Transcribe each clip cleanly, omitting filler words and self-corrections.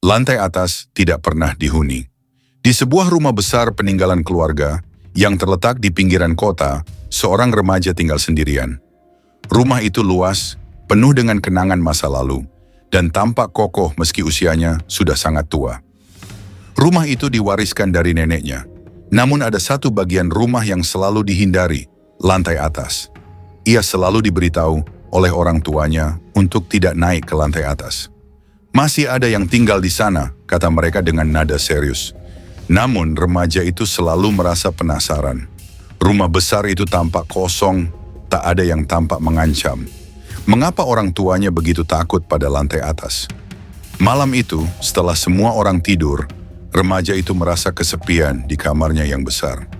Lantai atas tidak pernah dihuni. Di sebuah rumah besar peninggalan keluarga yang terletak di pinggiran kota, seorang remaja tinggal sendirian. Rumah itu luas, penuh dengan kenangan masa lalu, dan tampak kokoh meski usianya sudah sangat tua. Rumah itu diwariskan dari neneknya, namun ada satu bagian rumah yang selalu dihindari, lantai atas. Ia selalu diberitahu oleh orang tuanya untuk tidak naik ke lantai atas. Masih ada yang tinggal di sana, kata mereka dengan nada serius. Namun remaja itu selalu merasa penasaran. Rumah besar itu tampak kosong, tak ada yang tampak mengancam. Mengapa orang tuanya begitu takut pada lantai atas? Malam itu, setelah semua orang tidur, remaja itu merasa kesepian di kamarnya yang besar.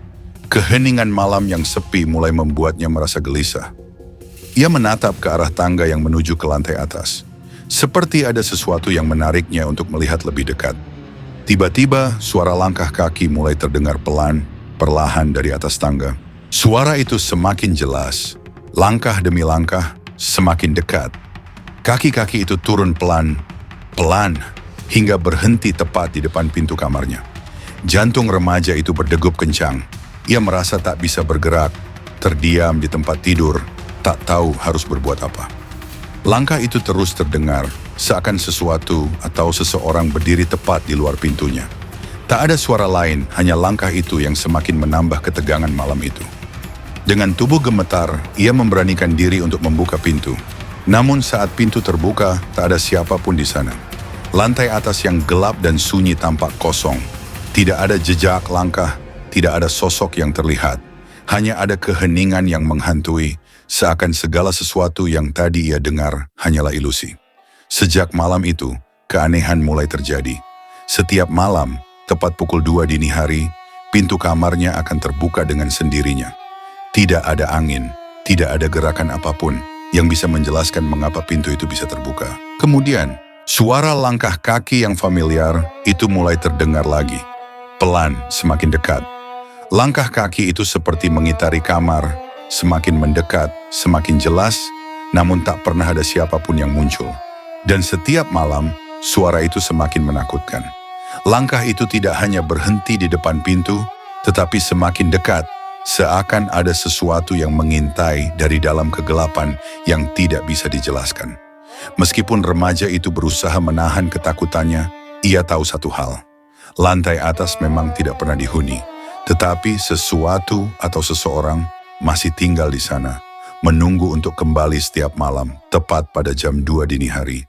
Keheningan malam yang sepi mulai membuatnya merasa gelisah. Ia menatap ke arah tangga yang menuju ke lantai atas. Seperti ada sesuatu yang menariknya untuk melihat lebih dekat. Tiba-tiba, suara langkah kaki mulai terdengar perlahan dari atas tangga. Suara itu semakin jelas. Langkah demi langkah, semakin dekat. Kaki-kaki itu turun pelan, hingga berhenti tepat di depan pintu kamarnya. Jantung remaja itu berdegup kencang. Ia merasa tak bisa bergerak, terdiam di tempat tidur, tak tahu harus berbuat apa. Langkah itu terus terdengar, seakan sesuatu atau seseorang berdiri tepat di luar pintunya. Tak ada suara lain, hanya langkah itu yang semakin menambah ketegangan malam itu. Dengan tubuh gemetar, ia memberanikan diri untuk membuka pintu. Namun saat pintu terbuka, tak ada siapapun di sana. Lantai atas yang gelap dan sunyi tampak kosong. Tidak ada jejak langkah, tidak ada sosok yang terlihat. Hanya ada keheningan yang menghantui, seakan segala sesuatu yang tadi ia dengar hanyalah ilusi. Sejak malam itu, keanehan mulai terjadi. Setiap malam, tepat pukul 2 dini hari, pintu kamarnya akan terbuka dengan sendirinya. Tidak ada angin, tidak ada gerakan apapun yang bisa menjelaskan mengapa pintu itu bisa terbuka. Kemudian, suara langkah kaki yang familiar itu mulai terdengar lagi. Pelan, semakin dekat. Langkah kaki itu seperti mengitari kamar, semakin mendekat, semakin jelas, namun tak pernah ada siapapun yang muncul. Dan setiap malam, suara itu semakin menakutkan. Langkah itu tidak hanya berhenti di depan pintu, tetapi semakin dekat, seakan ada sesuatu yang mengintai dari dalam kegelapan yang tidak bisa dijelaskan. Meskipun remaja itu berusaha menahan ketakutannya, ia tahu satu hal. Lantai atas memang tidak pernah dihuni, tetapi sesuatu atau seseorang masih tinggal di sana, menunggu untuk kembali setiap malam, tepat pada jam 2 dini hari.